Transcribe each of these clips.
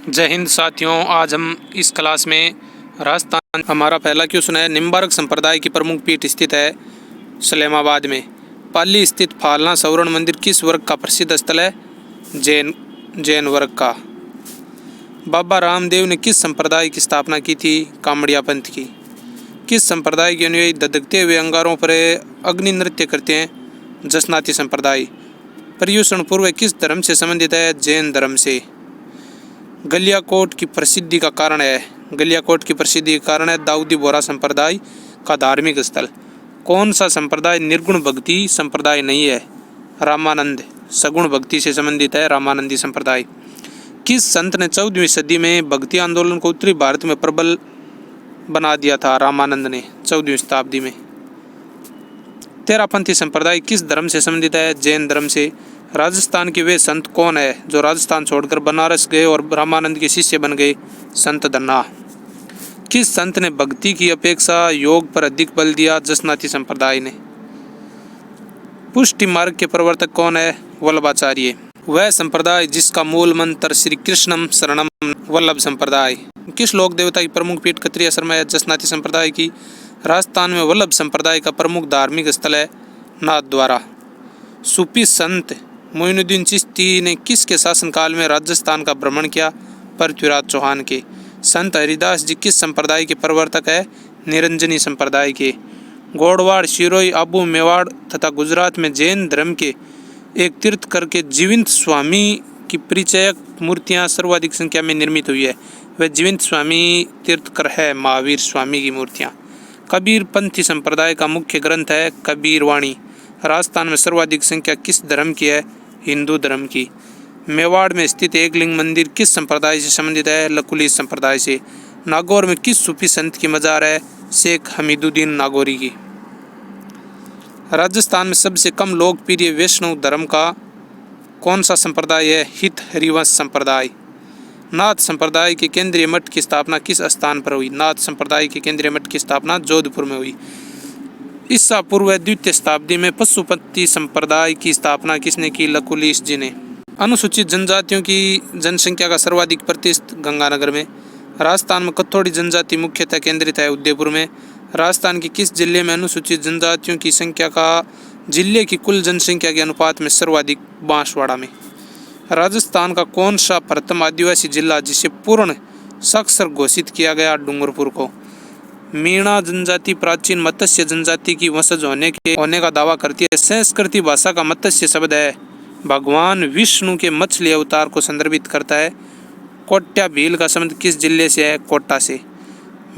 जय हिंद साथियों, आज हम इस क्लास में राजस्थान हमारा पहला क्वेश्चन है। निम्बार्क संप्रदाय की प्रमुख पीठ स्थित है सलेमाबाद में। पाली स्थित फालना सवर्ण मंदिर किस वर्ग का प्रसिद्ध स्थल है? जैन वर्ग का। बाबा रामदेव ने किस संप्रदाय की स्थापना की थी? कामड़िया पंथ की। किस संप्रदाय के अनुयायी धधकते हुए अंगारों पर अग्नि नृत्य करते हैं? जसनाती संप्रदाय। पर्युषण पूर्व किस धर्म से संबंधित है? जैन धर्म से। गलियाकोट की प्रसिद्धि का कारण है? गलियाकोट की प्रसिद्धि का कारण है दाऊदी बोहरा संप्रदाय का धार्मिक स्थल। कौन सा संप्रदाय निर्गुण भक्ति संप्रदाय नहीं है? रामानंद। सगुण भक्ति से संबंधित है रामानंदी संप्रदाय। किस संत ने 14वीं सदी में भक्ति आंदोलन को उत्तरी भारत में प्रबल बना दिया था? रामानंद ने 14वीं शताब्दी में। तेरापंथी संप्रदाय किस धर्म से संबंधित है? जैन धर्म से। राजस्थान के वे संत कौन है जो राजस्थान छोड़कर बनारस गए और रामानंद के शिष्य बन गए? संत धन्ना। किस संत ने भक्ति की अपेक्षा योग पर अधिक बल दिया? जसनाती संप्रदाय ने। पुष्टि मार्ग के प्रवर्तक कौन है? वल्लभाचार्य। वह संप्रदाय जिसका मूल मंत्र श्री कृष्णम शरणम वल्लभ संप्रदाय। किस लोक देवता की प्रमुख पीठ खत्रिय आश्रम है? जसनाती संप्रदाय की। राजस्थान में वल्लभ संप्रदाय का प्रमुख धार्मिक स्थल है नाथद्वारा। सूफी संत मोइनुद्दीन चिश्ती ने किसके शासनकाल में राजस्थान का भ्रमण किया? पृथ्वीराज चौहान के। संत हरिदास जी किस संप्रदाय के प्रवर्तक है? निरंजनी संप्रदाय के। गोड़वाड़, सिरोही, आबू, मेवाड़ तथा गुजरात में जैन धर्म के एक तीर्थकर के जीवित स्वामी की परिचयक मूर्तियां सर्वाधिक संख्या में निर्मित हुई है। वह जीवित स्वामी तीर्थकर है महावीर स्वामी की मूर्तियां। कबीर पंथी संप्रदाय का मुख्य ग्रंथ है कबीर वाणी। राजस्थान में सर्वाधिक संख्या किस धर्म की है? हिंदू धर्म की। मेवाड़ में स्थित एक लिंग मंदिर किस संप्रदाय से संबंधित है? लकुली संप्रदाय से। नागौर में किस सूफी संत की मजार है? शेख हमीदुद्दीन नागौरी की। राजस्थान में सबसे कम लोकप्रिय वैष्णव धर्म का कौन सा संप्रदाय है? हित हरिवंश संप्रदाय। नाथ संप्रदाय के केंद्रीय मठ की स्थापना किस स्थान पर हुई? नाथ संप्रदाय के केंद्रीय मठ की स्थापना जोधपुर में हुई। ईसा पूर्व द्वितीय शताब्दी में पशुपति संप्रदाय की स्थापना किसने की? लकुलिश जी ने। अनुसूचित जनजातियों की जनसंख्या का सर्वाधिक प्रतिशत गंगानगर में। राजस्थान में कथोड़ी जनजाति मुख्यतः केंद्रित है उदयपुर में। राजस्थान के किस जिले में अनुसूचित जनजातियों की संख्या का जिले की कुल जनसंख्या के अनुपात में सर्वाधिक? बांसवाड़ा में। राजस्थान का कौन सा प्रथम आदिवासी जिला जिसे पूर्ण साक्षर घोषित किया गया? डूंगरपुर को। मीणा जनजाति प्राचीन मत्स्य जनजाति की वंशज होने का दावा करती है। संस्कृति भाषा का मत्स्य शब्द है भगवान विष्णु के मछली अवतार को संदर्भित करता है। कोट्या भील का शब्द किस जिले से है? कोटा से।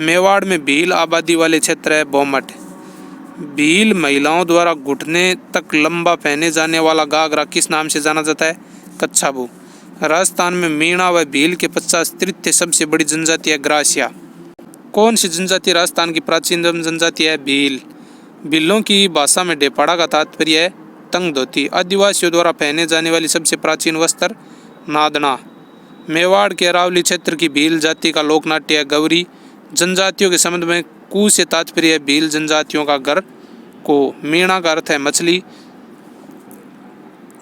मेवाड़ में भील आबादी वाले क्षेत्र है बोमट। भील महिलाओं द्वारा घुटने तक लंबा पहने जाने वाला घाघरा किस नाम से जाना जाता है? कच्छाबू। राजस्थान में मीणा व भील के पश्चात तृतीय सबसे बड़ी जनजाति है ग्रासिया। कौन सी जनजाति राजस्थान की प्राचीनतम जनजाति है? भील। भीलों की भाषा में डेपाड़ा का तात्पर्य है तंग धोती। आदिवासियों द्वारा पहने जाने वाली सबसे प्राचीन वस्त्र नादना। मेवाड़ के अरावली क्षेत्र की भील जाति का लोकनाट्य है गौरी। जनजातियों के संबंध में कू से तात्पर्य है भील जनजातियों का घर को। मीणा का अर्थ है मछली।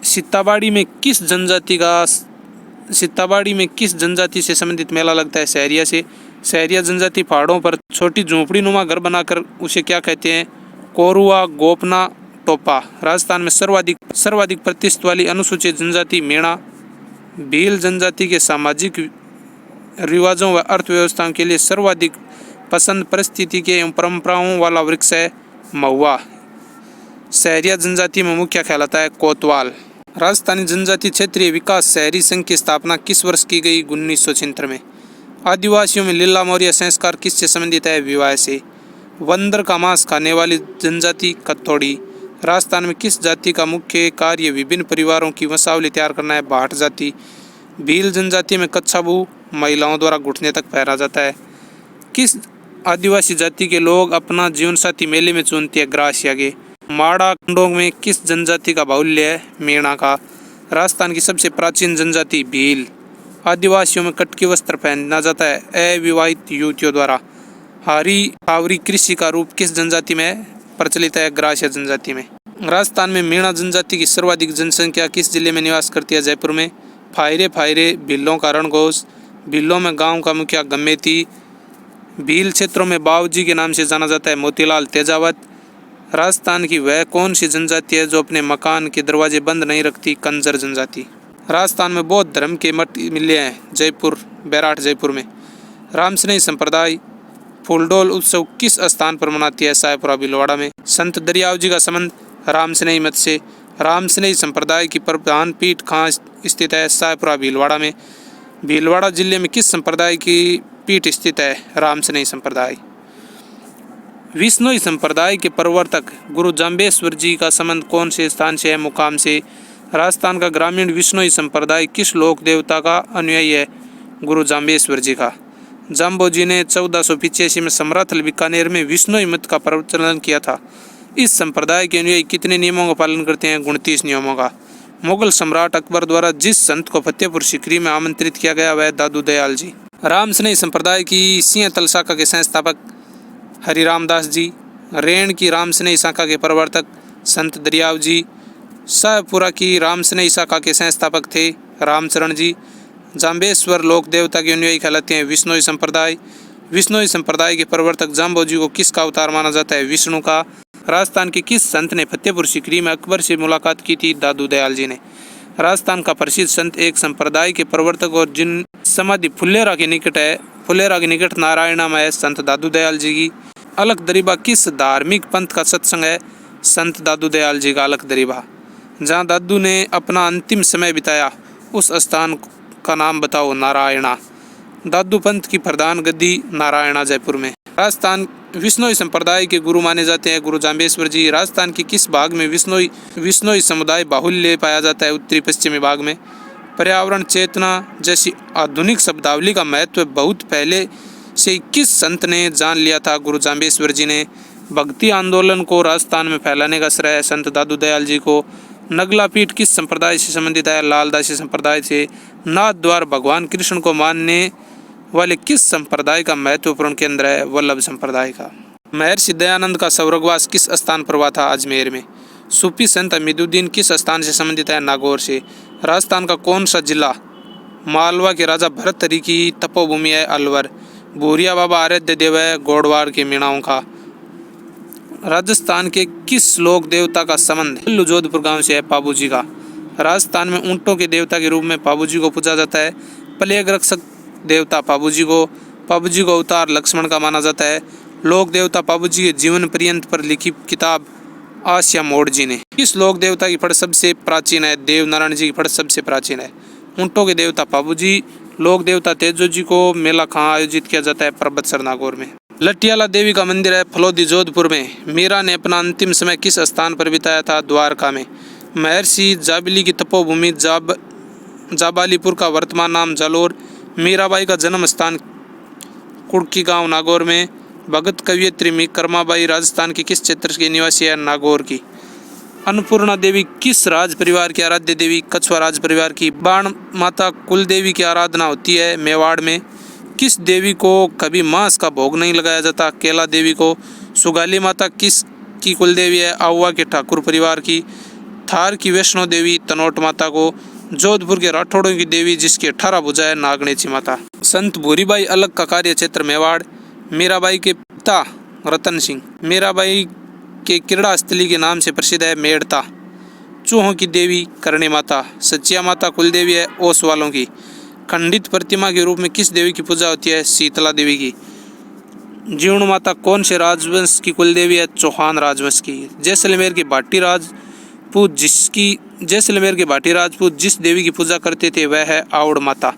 सीताबाड़ी में किस जनजाति से संबंधित मेला लगता है? सहरिया से। सहरिया जनजाति पहाड़ों पर छोटी झोंपड़ी नुमा घर बनाकर उसे क्या कहते हैं? कोरुआ, गोपना, टोपा। राजस्थान में सर्वाधिक प्रतिशत वाली अनुसूचित जनजाति मीणा। भील जनजाति के सामाजिक रिवाजों व अर्थव्यवस्थाओं के लिए सर्वाधिक पसंद परिस्थिति के एवं परंपराओं वाला वृक्ष है महुआ। सहरिया जनजाति में मुख्य कहलाता है कोतवाल। राजस्थानी जनजाति क्षेत्रीय विकास शहरी संघ की स्थापना किस वर्ष की गई? 1976 में। आदिवासियों में लीला मौर्य संस्कार किससे संबंधित है? विवाह से। बंदर का मांस खाने वाली जनजाति कथोड़ी। राजस्थान में किस जाति का मुख्य कार्य विभिन्न परिवारों की वंशावली तैयार करना है? भाट जाति। भील जनजाति में कच्छाबू महिलाओं द्वारा घुटने तक पहना जाता है। किस आदिवासी जाति के लोग अपना जीवन साथी मेले में चुनते हैं? ग्रासिया के। माड़ा खंडों में किस जनजाति का बाहुल्य है? मीणा का। राजस्थान की सबसे प्राचीन जनजाति भील। आदिवासियों में कटकी वस्त्र पहना जाता है अविवाहित युवतियों द्वारा। हावरी कृषि का रूप किस जनजाति में प्रचलित है? ग्रासिया जनजाति में। राजस्थान में मीणा जनजाति की सर्वाधिक जनसंख्या किस जिले में निवास करती है? जयपुर में। फायरे भीलों का रणघोष। भीलों में गांव का मुखिया गमेती। भील क्षेत्रों में बावजी के नाम से जाना जाता है मोतीलाल तेजावत। राजस्थान की वह कौन सी जनजाति है जो अपने मकान के दरवाजे बंद नहीं रखती? कंजर जनजाति। राजस्थान में बौद्ध धर्म के मठ मिले हैं जयपुर, बैराट जयपुर में। रामसनेही संप्रदाय फूलडोल उत्सव किस स्थान पर मनाती है? सायपुरा भीलवाड़ा में। संत दरियाव जी का संबंध रामसनेही मत से। रामसनेही संप्रदाय की प्रधान पीठ कहाँ स्थित है? सायपुरा भीलवाड़ा में। भीलवाड़ा जिले में किस संप्रदाय की पीठ स्थित है? रामसनेही संप्रदाय। विश्नोई संप्रदाय के प्रवर्तक गुरु जाम्बेश्वर जी का संबंध कौन से स्थान से है? मुकाम से। राजस्थान का ग्रामीण विश्नोई संप्रदाय किस लोक देवता का अनुयायी है? गुरु जाम्बेश्वर जी का। जाम्बो जी ने 1485 में समराथल बीकानेर में विश्नोई मत का प्रचलन किया था। इस संप्रदाय के अनुयायी कितने नियमों का पालन करते हैं? 29 नियमों का। मुगल सम्राट अकबर द्वारा जिस संत को फतेहपुर सीकरी में आमंत्रित किया गया वह दादू दयाल जी। रामसनेही संप्रदाय की सिंहतल शाखा के संस्थापक हरिराम दास जी। रेण की रामसनेही शाखा के प्रवर्तक संत दरियाव जी। शाहपुरा की रामसनेही शाखा के संस्थापक थे रामचरण जी। जाम्बेश्वर लोक देवता के अनुयायी कहलाते हैं विश्नोई संप्रदाय। विश्नोई संप्रदाय के प्रवर्तक जाम्बो जी को किसका अवतार माना जाता है? विष्णु का। राजस्थान के किस संत ने फतेहपुर सीकरी में अकबर से मुलाकात की थी? दादू दयाल जी ने। राजस्थान का प्रसिद्ध संत एक संप्रदाय के प्रवर्तक और जिन समाधि फुलेरा के निकट है, फुलेरा के निकट नारायणा में है, संत दादू दयाल जी की। अलख दरीबा किस धार्मिक पंथ का सत्संग है? संत दादू दयाल जी का अलख दरीबा। जहाँ दादू ने अपना अंतिम समय बिताया उस स्थान का नाम बताओ? नारायणा। दादू पंथ की प्रधान गद्दी नारायणा जयपुर में। राजस्थान विश्नोई संप्रदाय के गुरु माने जाते हैं गुरु जाम्बेश्वर जी। राजस्थान के किस भाग में विश्नोई समुदाय बाहुल्य पाया जाता है? उत्तरी पश्चिमी भाग में। पर्यावरण चेतना जैसी आधुनिक शब्दावली का महत्व बहुत पहले से किस संत ने जान लिया था? गुरु जाम्बेश्वर जी ने। भक्ति आंदोलन को राजस्थान में फैलाने का श्रेय संत दादू दयाल जी को। नगला पीठ किस संप्रदाय से संबंधित है? लालदासी संप्रदाय से। नाथ द्वार भगवान कृष्ण को मानने वाले किस संप्रदाय का महत्वपूर्ण केंद्र है? वल्लभ संप्रदाय का। महर्षि दयानंद का स्वर्गवास किस स्थान पर हुआ था? अजमेर में। सूफी संत अमीदुद्दीन किस स्थान से संबंधित है? नागौर से। राजस्थान का कौन सा जिला मालवा के राजा भरतहरि की तपोभूमि है? अलवर। भूरिया बाबा आराध्य देव है गोडवार के मीणाओं का। राजस्थान के किस लोक देवता का संबंध जोधपुर गांव से है? पाबूजी का। राजस्थान में ऊंटों के देवता के रूप में पाबूजी को पूजा जाता है। प्लेग रक्षक देवता पाबूजी को अवतार लक्ष्मण का माना जाता है। लोक देवता पाबूजी के जीवन पर्यंत पर लिखी किताब आसिया मोड़ जी ने। किस लोक देवता की फट सबसे प्राचीन है? देवनारायण जी की फट सबसे प्राचीन है। ऊंटों के देवता पाबूजी। लोक देवता तेजो जी को मेला कहाँ आयोजित किया जाता है? परबतसर नागौर में। लटियाला देवी का मंदिर है फलोदी जोधपुर में। मीरा ने अपना अंतिम समय किस स्थान पर बिताया था? द्वारका में। महर्षि जाबिली की तपोभूमि जाबालीपुर का वर्तमान नाम जालोर। मीराबाई का जन्म स्थान कुड़की गांव नागौर में। भगत कवियत्री कर्माबाई राजस्थान के किस क्षेत्र के निवासी है? नागौर की। अन्नपूर्णा देवी किस राज परिवार की आराध्य देवी? कछुआ राज परिवार की। बाण माता कुल देवी की आराधना होती है मेवाड़ में। किस देवी को कभी मांस का भोग नहीं लगाया जाता? केला देवी को। सुगाली माता किस की कुल देवी है? आहुआ के ठाकुर परिवार की। थार की वैष्णो देवी तनोट माता को। जोधपुर के राठौड़ों की देवी जिसकी 18 भुजा है? नागणेची माता। संत भूरीबाई अलग का कार्य क्षेत्र मेवाड़। मीराबाई के पिता रतन सिंह मीराबाई के क्रीड़ा स्थली के नाम से प्रसिद्ध है मेड़ता। चूहों की देवी करणी माता। सचिया माता कुल देवी है ओस वालों की। खंडित प्रतिमा के रूप में किस देवी की पूजा होती है? शीतला देवी की। जीर्ण माता कौन से राजवंश की कुल देवी है? चौहान राजवंश की। जैसलमेर के भाटी राजपूत जिस देवी की पूजा करते थे वह है आवड़ माता।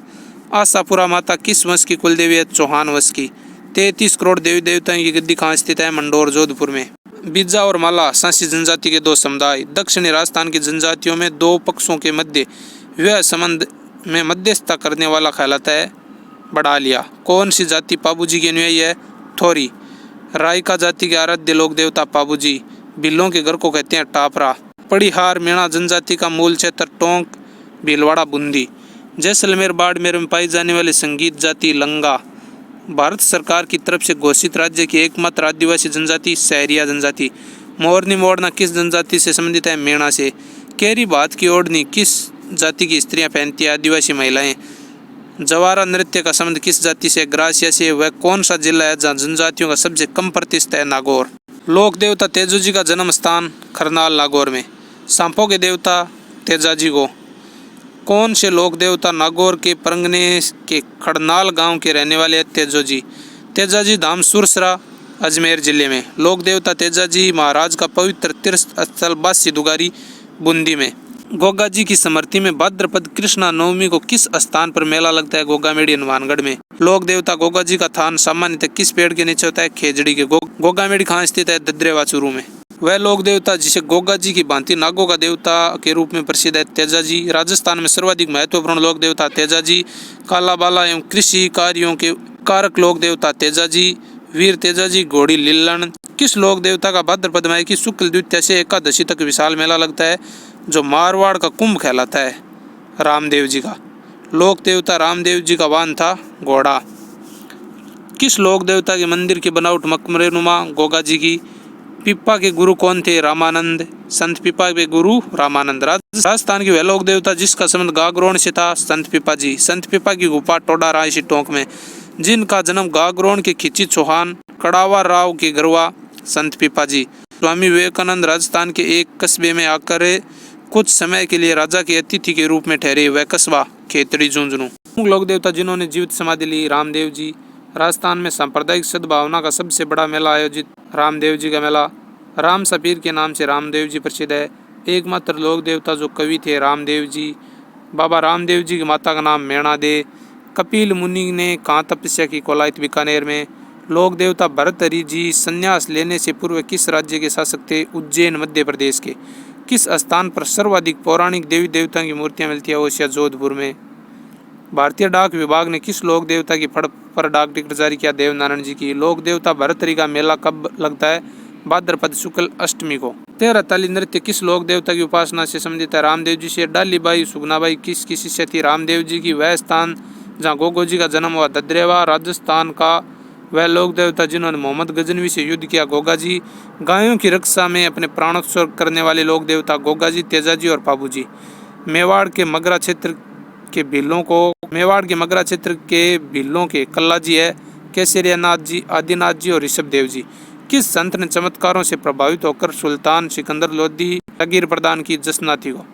आशापुरा माता किस वंश की कुल देवी है? चौहान वंश की। 33 करोड़ देवी देवताओं की गद्दी कहाँ स्थित है? मंडोर जोधपुर में। बिज्जा और माला सांसी जनजाति के दो समुदाय। दक्षिणी राजस्थान की जनजातियों में दो पक्षों के मध्य विवाह संबंध में मध्यस्थता करने वाला कहलाता है बड़ालिया। कौन सी जाति पाबूजी की अनुयायी है? ठोरी। रायका जाति के आराध्य लोक देवता पाबूजी। बिल्लों के घर को कहते हैं टापरा। पड़ीहार मीणा जनजाति का मूल क्षेत्र टोंक भीलवाड़ा बूंदी। जैसलमेर बाड़मेर में पाई जाने वाली संगीत जाति लंगा। भारत सरकार की तरफ से घोषित राज्य की एकमात्र आदिवासी जनजाति सहरिया जनजाति। मोरनी मोड़ना किस जनजाति से संबंधित है? मीणा से। केरी बात की ओढ़नी किस जाति की स्त्रियां पहनती है? आदिवासी महिलाएं। जवारा नृत्य का संबंध किस जाति से? ग्रासिया से। वह कौन सा जिला है जहाँ जनजातियों का सबसे कम प्रतिशत है? नागौर। लोक देवता तेजू जी का जन्म स्थान? खरनाल नागौर में। सांपों के देवता तेजाजी को। कौन से लोक देवता नागौर के परगने के खड़नाल गांव के रहने वाले हैं? तेजोजी। तेजाजी धाम सुरसरा अजमेर जिले में। लोक देवता तेजाजी महाराज का पवित्र तीर्थ स्थल बासी दुगारी बूंदी में। गोगा जी की स्मृति में भाद्रपद कृष्णा नवमी को किस स्थान पर मेला लगता है? गोगा मेड़ी हनुमानगढ़ में। लोक देवता गोगा जी का थान सामान्यतः किस पेड़ के नीचे होता है? खेजड़ी के। गोगा मेड़ी कहाँ स्थित है? दद्रेवा चूरू में। वह लोक देवता जिसे गोगा जी की भांति नागों का देवता के रूप में प्रसिद्ध है? तेजाजी। राजस्थान में सर्वाधिक महत्वपूर्ण लोक देवता तेजाजी। काला बाला एवं कृषि कार्यों के कारक लोक देवता तेजाजी। वीर तेजाजी घोड़ी लीलन। किस लोक देवता का भाद्रपद माह की शुक्ल द्वितीया से एकादशी तक विशाल मेला लगता है जो मारवाड़ का कुंभ कहलाता है? रामदेव जी का। लोक देवता रामदेव जी का वाहन था घोड़ा। किस लोक देवता के मंदिर की बनावट मकबरेनुमा? गोगा जी की। पिप्पा के गुरु कौन थे? रामानंद। संत पिप्पा के गुरु रामानंद। राजस्थान के वह लोक देवता जिसका संबंध गागरोण से था? संत पिप्पा जी। संत पिप्पा की गुफा टोडा रायसी टोंक में। जिनका जन्म गागरोण के खिची चौहान कड़ावा राव के गरवा? संत पिप्पा जी। स्वामी विवेकानंद राजस्थान के एक कस्बे में आकर कुछ समय के लिए राजा के अतिथि के रूप में ठहरे। वह कस्बा खेतड़ी झुंझुनू। लोक देवता जिन्होंने जीवित समाधि ली? रामदेव जी। राजस्थान में सांप्रदायिक सद्भावना का सबसे बड़ा मेला आयोजित? रामदेव जी का मेला। राम सपीर के नाम से रामदेव जी प्रसिद्ध है। एकमात्र लोक देवता जो कवि थे? रामदेव जी। बाबा रामदेव जी की माता का नाम मैणा दे। कपिल मुनि ने कहाँ तपस्या की? कोलायत बीकानेर में। लोक देवता भर्तहरि जी संन्यास लेने से पूर्व किस राज्य के शासक थे? उज्जैन मध्य प्रदेश के। किस स्थान पर सर्वाधिक पौराणिक देवी देवताओं की मूर्तियां मिलती है? ओसिया जोधपुर में। भारतीय डाक विभाग ने किस लोक देवता की फड़ पर डाक टिकट जारी किया? देवनारायण जी की। लोक देवता भर्तहरि का मेला कब लगता है? भाद्रपद शुक्ल अष्टमी को। तेरह ताली नृत्य किस लोक देवता की उपासना से संबंधित है? रामदेव जी से। डालीबाई सुगनाबाई किसकी शिष्य थी? रामदेव जी की। वह स्थान जहाँ गोगो जी का जन्म हुआ? दद्रेवा राजस्थान का। वह लोक देवता जिन्होंने मोहम्मद गजनवी से युद्ध किया? गोगा जी। गायों की रक्षा में अपने प्राणोत्सर्ग करने वाले लोक देवता? गोगा जी, तेजाजी और पाबू जी। मेवाड़ के मगरा क्षेत्र के भीलों के कल्ला जी है? केसरिया नाथ जी, आदिनाथ जी और ऋषभ देव जी। किस संत ने चमत्कारों से प्रभावित होकर सुल्तान सिकंदर लोदी जागीर प्रदान की? जसनाथी को।